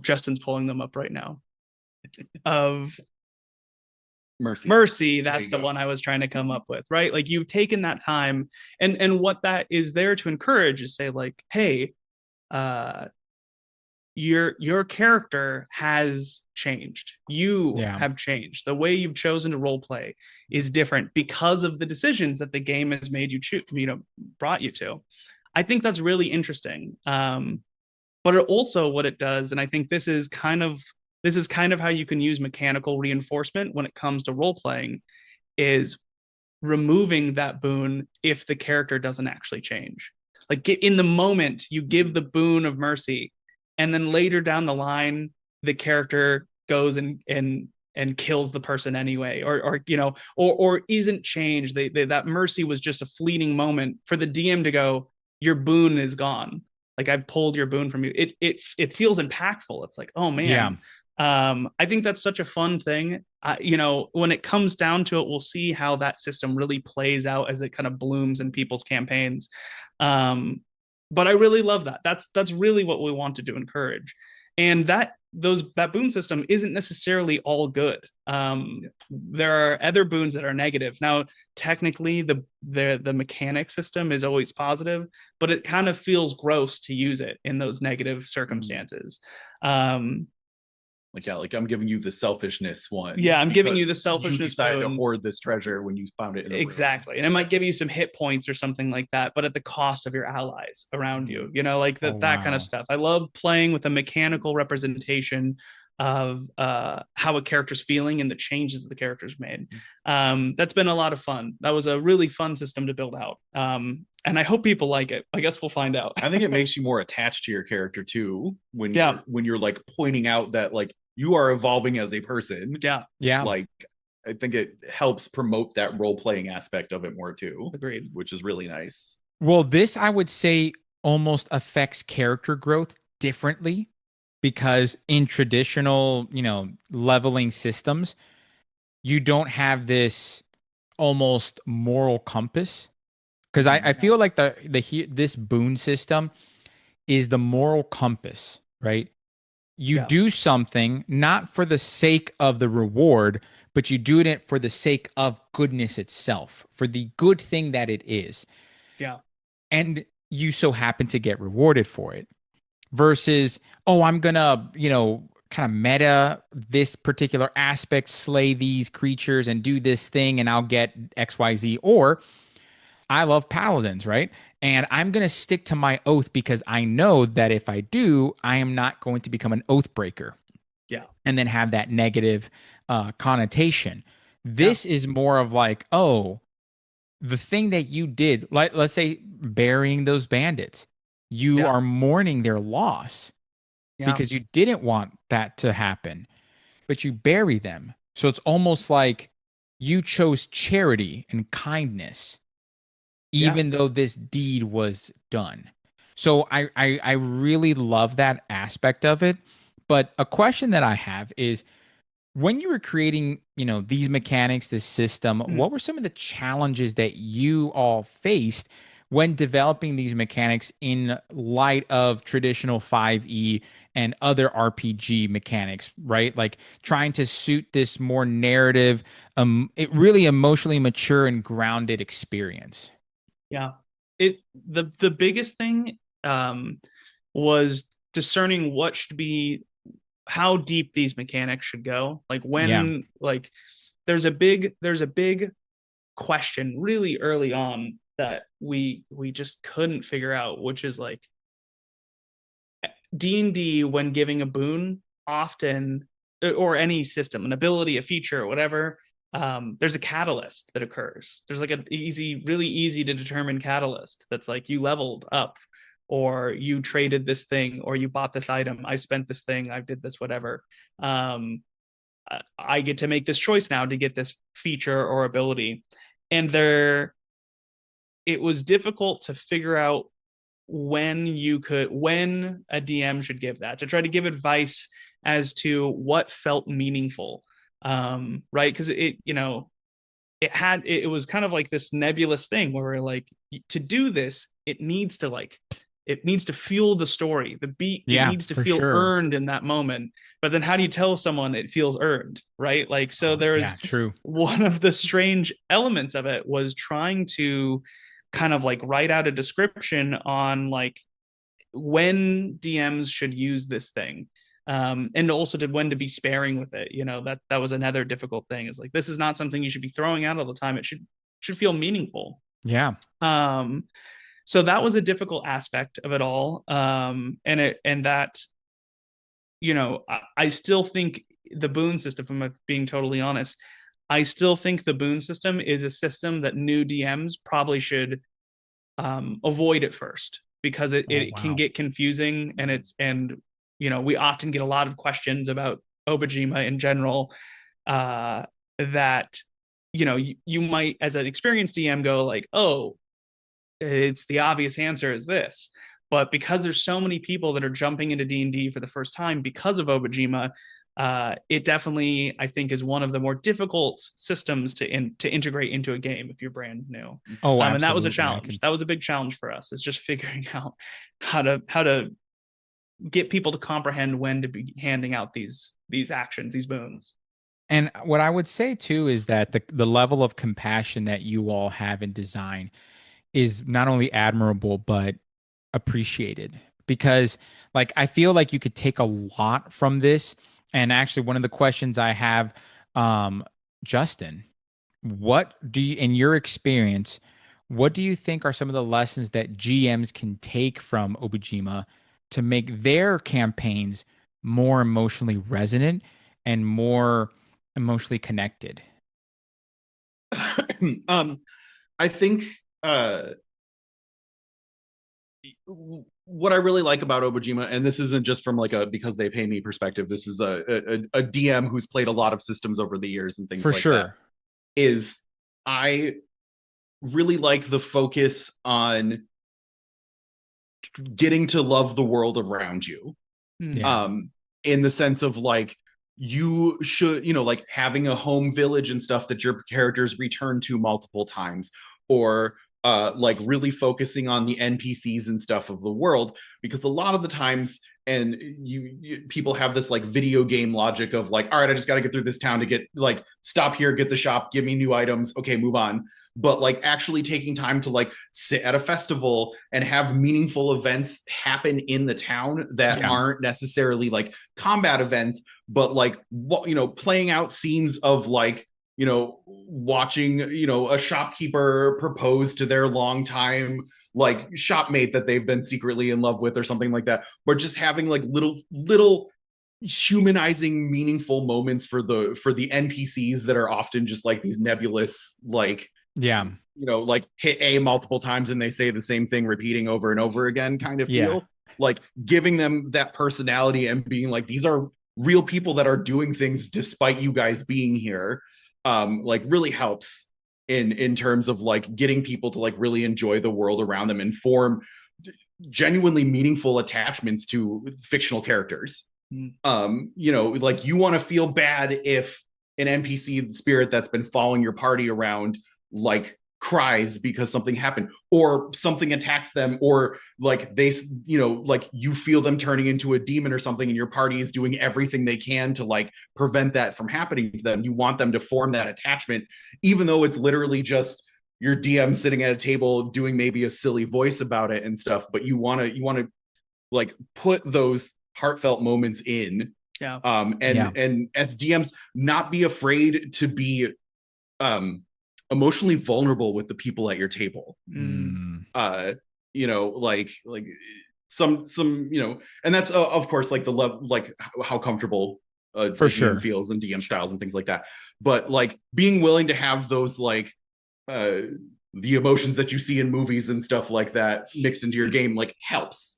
Justin's pulling them up right now, of mercy. That's the one I was trying to come up with, right? Like, you've taken that time, and what that is there to encourage is say, like, hey, your character has changed. You Yeah. have changed. The way you've chosen to role play is different because of the decisions that the game has made you choose, brought you to. I think that's really interesting. But it also what it does, and I think this is kind of how you can use mechanical reinforcement when it comes to role playing, is removing that boon if the character doesn't actually change. Like in the moment, you give the boon of mercy, and then later down the line, the character goes and kills the person anyway, or isn't changed. That mercy was just a fleeting moment for the DM to go, your boon is gone. Like I've pulled your boon from you. It feels impactful. It's like, oh Yeah. man. I think that's such a fun thing. When it comes down to it, we'll see how that system really plays out as it kind of blooms in people's campaigns. But I really love that. That's really what we wanted to encourage, and that boon system isn't necessarily all good. There are other boons that are negative. Now, technically, the mechanic system is always positive, but it kind of feels gross to use it in those negative circumstances. Like I'm giving you the selfishness one. Yeah, I'm giving you the because selfishness You decided boon. to hoard this treasure when you found it in the room. Exactly. And it might give you some hit points or something like that, but at the cost of your allies around you, like Oh, that kind of wow. stuff. I love playing with a mechanical representation of how a character's feeling and the changes that the character's made. That's been a lot of fun. That was a really fun system to build out. And I hope people like it. I guess we'll find out. I think it makes you more attached to your character too when Yeah. you're like pointing out that like you are evolving as a person. Yeah. Yeah. Like I think it helps promote that role playing aspect of it more too. Agreed. Which is really nice. Well, this I would say almost affects character growth differently because in traditional, leveling systems, you don't have this almost moral compass. Because I feel like this boon system is the moral compass, right? You Yeah. do something not for the sake of the reward, but you do it for the sake of goodness itself, for the good thing that it is. Yeah. And you so happen to get rewarded for it versus, oh, I'm gonna, kind of meta this particular aspect, slay these creatures and do this thing, and I'll get XYZ. Or I love paladins, right? And I'm going to stick to my oath because I know that if I do, I am not going to become an oath breaker. Yeah. And then have that negative connotation. This is more of like, oh, the thing that you did, like let's say burying those bandits, you are mourning their loss because you didn't want that to happen, but you bury them. So it's almost like you chose charity and kindness even though this deed was done. So I really love that aspect of it. But a question that I have is when you were creating, these mechanics, this system, what were some of the challenges that you all faced when developing these mechanics in light of traditional 5e and other RPG mechanics, right? Like trying to suit this more narrative, it really emotionally mature and grounded experience. Yeah. The biggest thing was discerning what should be how deep these mechanics should go. Like when there's a big question really early on that we just couldn't figure out, which is like D&D when giving a boon often, or any system, an ability, a feature, or whatever, there's a catalyst that occurs. There's like really easy to determine catalyst that's like you leveled up, or you traded this thing, or you bought this item. I spent this thing. I did this, whatever. I get to make this choice now to get this feature or ability. And it was difficult to figure out when a DM should give that, to try to give advice as to what felt meaningful. Right. Because it was kind of like this nebulous thing where we're like, to do this, it needs to fuel the story, the beat. It needs to feel earned in that moment. But then how do you tell someone it feels earned? Right. Like, so true. One of the strange elements of it was trying to kind of like write out a description on like when DMs should use this thing. And also to when to be sparing with it. That was another difficult thing. Is like, this is not something you should be throwing out all the time. It should feel meaningful. Yeah. So that was a difficult aspect of it all. And that, I still think the Boon system, if I'm being totally honest, I still think the Boon system is a system that new DMs probably should avoid at first, because it can get confusing, and we often get a lot of questions about Obojima in general, that you might, as an experienced DM, go like, oh, it's the obvious answer is this. But because there's so many people that are jumping into D&D for the first time because of Obojima, it definitely, I think, is one of the more difficult systems to integrate into a game if you're brand new. Oh, absolutely. And that was a challenge. That was a big challenge for us, is just figuring out how to get people to comprehend when to be handing out these actions, these boons. And what I would say too is that the level of compassion that you all have in design is not only admirable but appreciated, because like I feel like you could take a lot from this. And actually, one of the questions I have, Justin, what do you, in your experience, what do you think are some of the lessons that GMs can take from Obojima to make their campaigns more emotionally resonant and more emotionally connected? I think what I really like about Obojima, and this isn't just from like a because they pay me perspective, this is a DM who's played a lot of systems over the years and things For like sure. that, is I really like the focus on getting to love the world around you. Yeah. In the sense of like, you should, like having a home village and stuff that your characters return to multiple times, or like really focusing on the NPCs and stuff of the world, because a lot of the times, and people have this like video game logic of like, all right, I just got to get through this town to get like, stop here, get the shop, give me new items, okay, move on. But like actually taking time to like sit at a festival and have meaningful events happen in the town that aren't necessarily like combat events, but like what, playing out scenes of like, watching, a shopkeeper propose to their longtime like shopmate that they've been secretly in love with or something like that, or just having like little humanizing meaningful moments for the NPCs that are often just like these nebulous like like hit A multiple times and they say the same thing repeating over and over again kind of feel. Like giving them that personality and being like, these are real people that are doing things despite you guys being here, like really helps in terms of like getting people to like really enjoy the world around them and form genuinely meaningful attachments to fictional characters. Like you want to feel bad if an NPC spirit that's been following your party around like cries because something happened or something attacks them, or like they like you feel them turning into a demon or something, and your party is doing everything they can to like prevent that from happening to them. You want them to form that attachment, even though it's literally just your DM sitting at a table doing maybe a silly voice about it and stuff, but you want to like put those heartfelt moments in. And as DMs, not be afraid to be emotionally vulnerable with the people at your table. Like some and that's and that's like the level, like how comfortable for DM feels and DM styles and things like that, but like being willing to have those like the emotions that you see in movies and stuff like that mixed into your game like helps.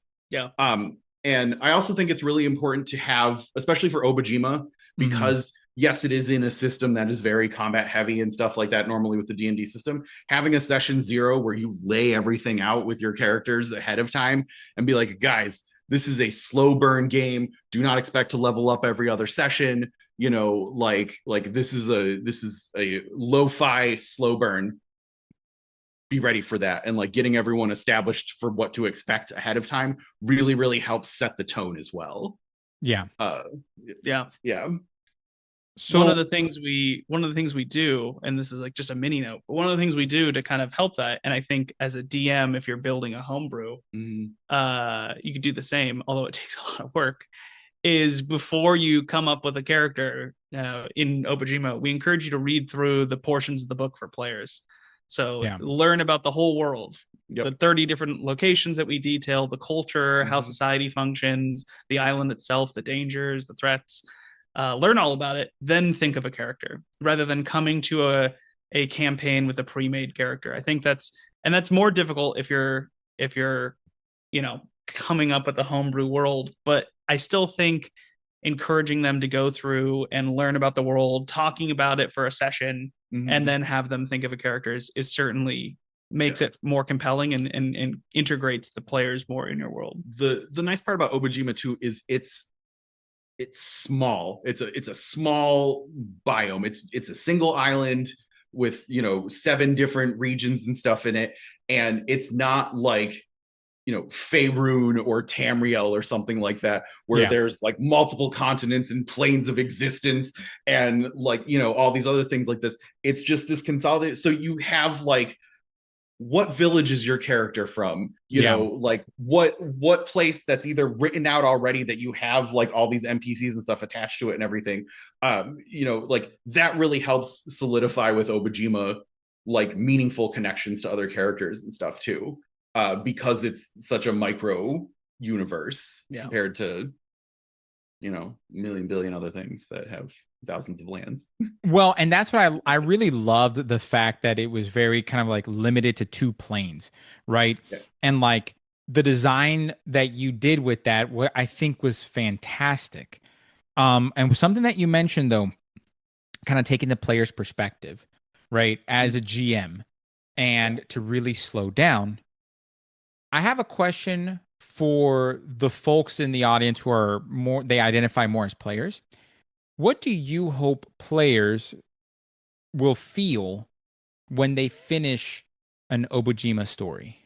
And I also think it's really important to have, especially for Obojima, because yes, it is in a system that is very combat heavy and stuff like that normally with the D&D system, having a session 0 where you lay everything out with your characters ahead of time and be like, guys, this is a slow burn game. Do not expect to level up every other session. Like this is a lo-fi slow burn. Be ready for that. And like getting everyone established for what to expect ahead of time really, really helps set the tone as well. So one of the things we do, and this is like just a mini note, but one of the things we do to kind of help that, and I think as a DM, if you're building a homebrew, you could do the same, although it takes a lot of work, is before you come up with a character in Obojima, we encourage you to read through the portions of the book for players. So yeah, learn about the whole world, Yep. the 30 different locations that we detail, the culture, how society functions, the island itself, the dangers, the threats. Learn all about it, then think of a character rather than coming to a campaign with a pre-made character. I think that's more difficult if you're coming up with the homebrew world, but I still think encouraging them to go through and learn about the world, talking about it for a session, and then have them think of a character is certainly makes it more compelling and integrates the players more in your world. The nice part about Obojima too is it's small. It's a small biome. It's a single island with 7 different regions and stuff in it, and it's not like Faerun or Tamriel or something like that, where there's like multiple continents and planes of existence and all these other things like this. It's just this consolidated. So you have like, what village is your character from? Like what place that's either written out already that you have like all these NPCs and stuff attached to it and everything. Like that really helps solidify with Obojima like meaningful connections to other characters and stuff too. Because it's such a micro universe compared to million billion other things that have thousands of lands. well, and that's what I really loved, the fact that it was very kind of like limited to 2 planes, right? Yeah. And like the design that you did with that, what I think was fantastic. And something that you mentioned though, kind of taking the player's perspective, right, as a GM, and to really slow down. I have a question for the folks in the audience who are more, they identify more as players. What do you hope players will feel when they finish an Obojima story?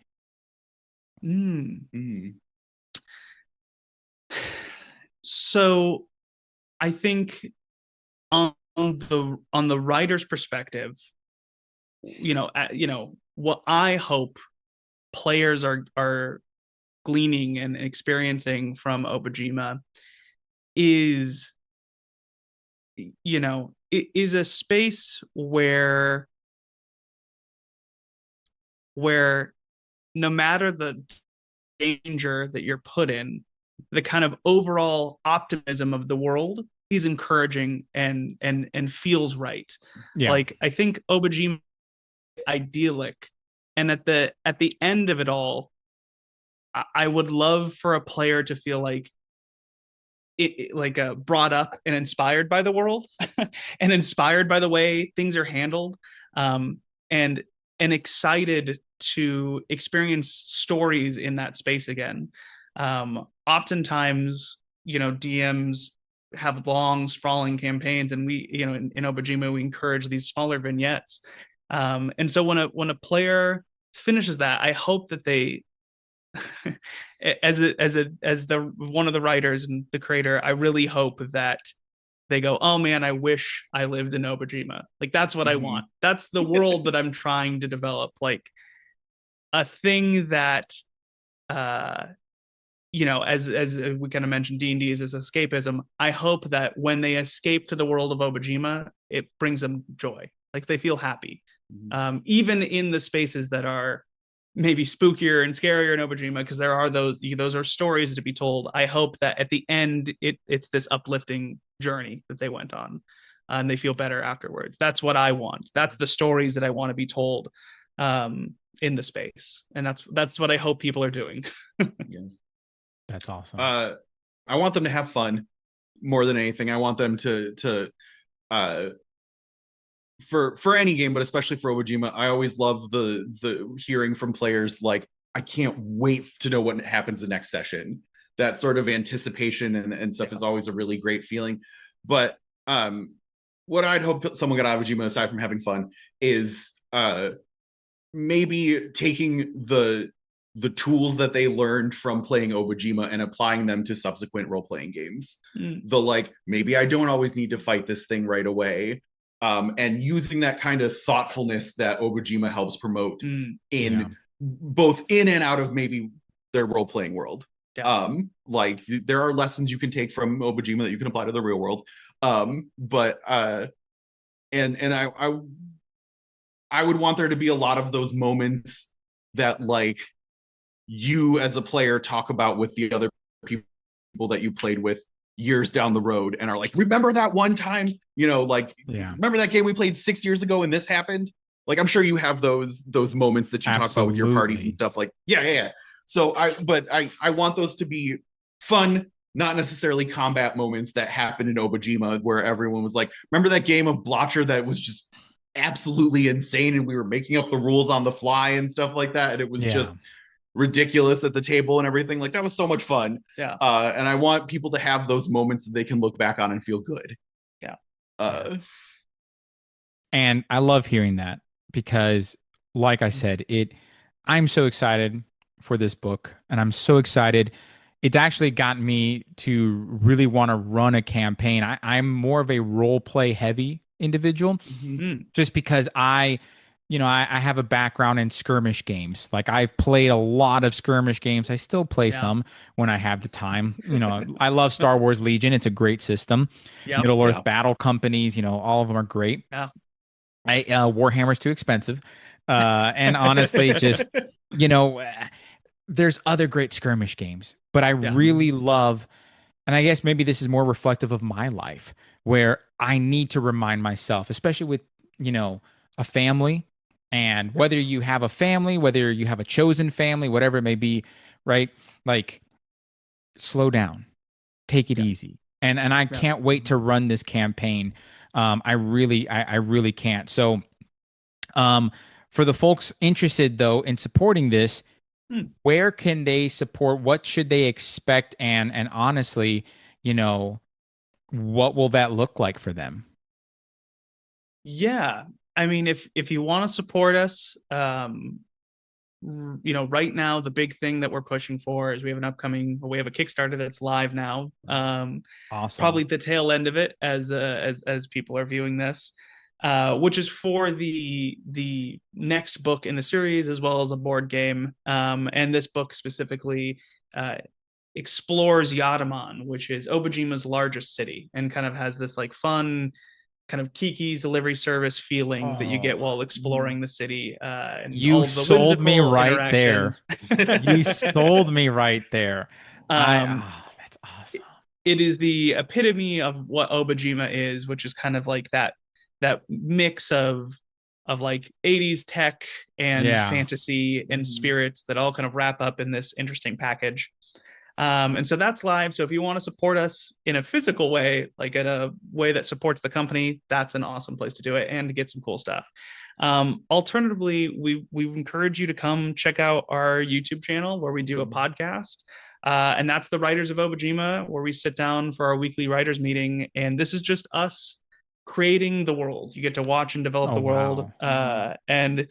So I think on the writer's perspective, what I hope players are gleaning and experiencing from Obojima is it is a space where no matter the danger that you're put in, the kind of overall optimism of the world is encouraging and feels right. Yeah. Like I think Obojima idyllic, and at the end of it all, I would love for a player to feel like like brought up and inspired by the world and inspired by the way things are handled, and excited to experience stories in that space again. Oftentimes, DMs have long sprawling campaigns, and we, in Obojima, we encourage these smaller vignettes. And so when a player finishes that, I hope that they as the one of the writers and the creator, I really hope that they go, oh man, I wish I lived in Obojima. Like that's what I want. That's the world that I'm trying to develop. Like a thing that as we kind of mentioned, D&D is escapism. I hope that when they escape to the world of Obojima, it brings them joy. Like they feel happy. Even in the spaces that are maybe spookier and scarier in Obojima, because there are those are stories to be told. I hope that at the end it's this uplifting journey that they went on, and they feel better afterwards. That's what I want. That's the stories that I want to be told in the space, and that's what I hope people are doing. That's awesome. I want them to have fun more than anything. I want them to for any game, but especially for Obojima, I always love the hearing from players like, I can't wait to know what happens the next session. That sort of anticipation and stuff is always a really great feeling. But what I'd hope someone got out of Obojima, aside from having fun, is maybe taking the the tools that they learned from playing Obojima and applying them to subsequent role-playing games. The like, maybe I don't always need to fight this thing right away. And using that kind of thoughtfulness that Obojima helps promote in both in and out of maybe their role-playing world. Like there are lessons you can take from Obojima that you can apply to the real world. But I would want there to be a lot of those moments that like you as a player talk about with the other people that you played with years down the road and are like, remember that one time, like, remember that game we played 6 years ago and this happened? Like, I'm sure you have those moments that you talk about with your parties and stuff. Like, yeah. So I want those to be fun, not necessarily combat moments that happened in Obojima where everyone was like, remember that game of Blotcher that was just absolutely insane and we were making up the rules on the fly and stuff like that, and it was just ridiculous at the table and everything. Like, that was so much fun. And I want people to have those moments that they can look back on and feel good. And I love hearing that because, like I said, I'm so excited for this book, and I'm so excited. It's actually gotten me to really want to run a campaign. I'm more of a role play heavy individual, just because I have a background in skirmish games. Like, I've played a lot of skirmish games. I still play some when I have the time. I love Star Wars Legion. It's a great system. Middle Earth Battle Companies, all of them are great. Warhammer's too expensive. And honestly, just, there's other great skirmish games, but I really love, and I guess maybe this is more reflective of my life, where I need to remind myself, especially with, a family, and whether you have a family, whether you have a chosen family, whatever it may be, right? Like, slow down, take it easy. And I can't wait to run this campaign. I really can't. So, for the folks interested though in supporting this, where can they support? What should they expect? And honestly, what will that look like for them? Yeah. I mean, if you want to support us, right now the big thing that we're pushing for is we have a Kickstarter that's live now. Awesome. Probably the tail end of it as people are viewing this, which is for the next book in the series as well as a board game. And this book specifically explores Yadaman, which is Obojima's largest city, and kind of has this like fun kind of Kiki's delivery service feeling that you get while exploring the city. And you sold me right there. You sold me right there. That's awesome. It is the epitome of what Obojima is, which is kind of like that mix of like 80s tech and fantasy and spirits that all kind of wrap up in this interesting package. And so that's live. So if you want to support us in a physical way, like in a way that supports the company, that's an awesome place to do it and to get some cool stuff. Alternatively, we encourage you to come check out our YouTube channel where we do a podcast. And that's the Writers of Obojima, where we sit down for our weekly writers meeting. And this is just us creating the world. You get to watch and develop the world. And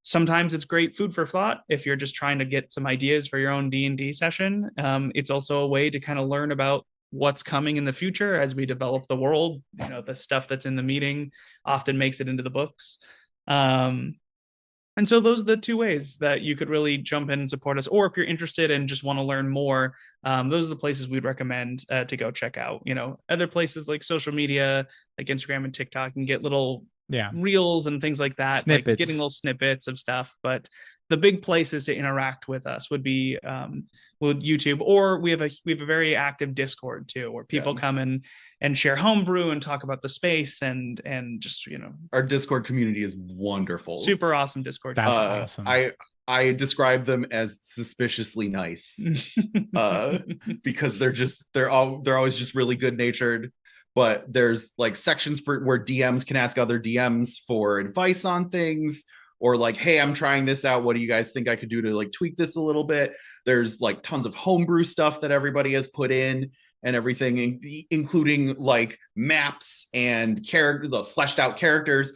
sometimes it's great food for thought if you're just trying to get some ideas for your own D&D session. It's also a way to kind of learn about what's coming in the future as we develop the world. The stuff that's in the meeting often makes it into the books. And so those are the two ways that you could really jump in and support us. Or if you're interested and just want to learn more, those are the places we'd recommend to go check out. Other places like social media, like Instagram and TikTok, and get little reels and things like that, snippets. Like getting little snippets of stuff. But the big places to interact with us would be with YouTube, or we have a very active Discord too, where people come and share homebrew and talk about the space and just our Discord community is wonderful. Super awesome Discord. That's awesome. I describe them as suspiciously nice because they're always just really good natured. But there's like sections where DMs can ask other DMs for advice on things, or like, hey, I'm trying this out. What do you guys think I could do to like tweak this a little bit? There's like tons of homebrew stuff that everybody has put in and everything, including like maps and the fleshed out characters,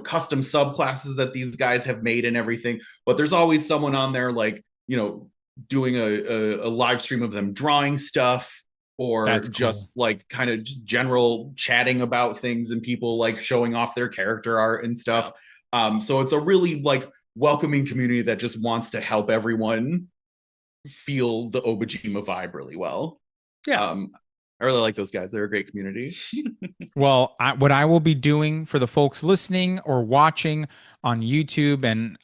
custom subclasses that these guys have made and everything. But there's always someone on there like doing a live stream of them drawing stuff, or That's just cool. like kind of general chatting about things and people like showing off their character art and stuff. So it's a really like welcoming community that just wants to help everyone feel the Obojima vibe really well. Yeah. I really like those guys. They're a great community. Well, what I will be doing for the folks listening or watching on YouTube and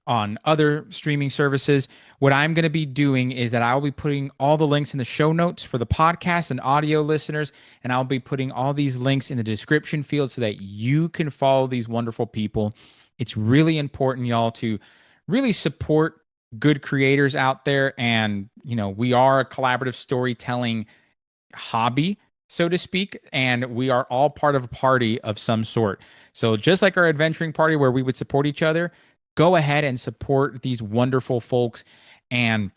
on other streaming services, what I'm going to be doing is that I will be putting all the links in the show notes for the podcast and audio listeners, and I'll be putting all these links in the description field so that you can follow these wonderful people. It's really important, y'all, to really support good creators out there. And, we are a collaborative storytelling hobby, so to speak, and we are all part of a party of some sort. So just like our adventuring party where we would support each other, go ahead and support these wonderful folks and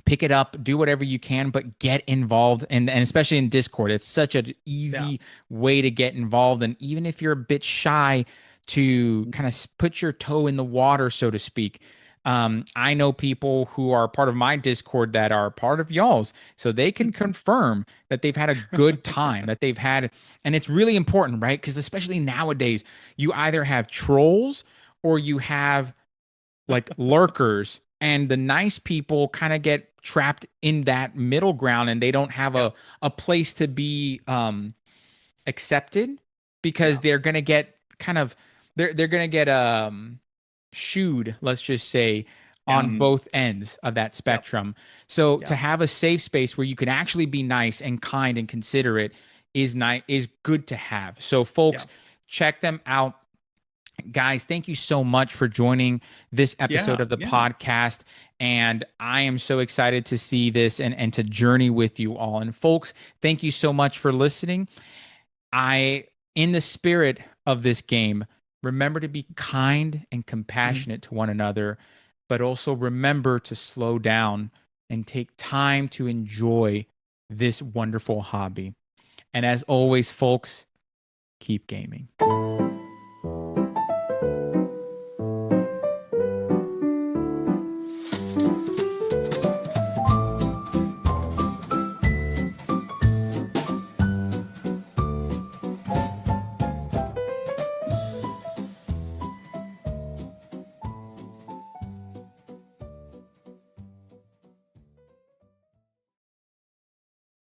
pick it up, do whatever you can, but get involved. And especially in Discord, it's such an easy way to get involved. And even if you're a bit shy to kind of put your toe in the water, so to speak, I know people who are part of my Discord that are part of y'all's, so they can confirm that they've had a good time, that they've had, and it's really important, right? Because especially nowadays, you either have trolls or you have like lurkers, and the nice people kind of get trapped in that middle ground, and they don't have a place to be accepted because they're gonna get kind of they're gonna get shooed, let's just say, on both ends of that spectrum. So to have a safe space where you can actually be nice and kind and considerate is good to have. So folks, check them out. Guys, thank you so much for joining this episode of the podcast. And I am so excited to see this and to journey with you all. And folks, thank you so much for listening. In the spirit of this game, remember to be kind and compassionate to one another, but also remember to slow down and take time to enjoy this wonderful hobby. And as always, folks, keep gaming.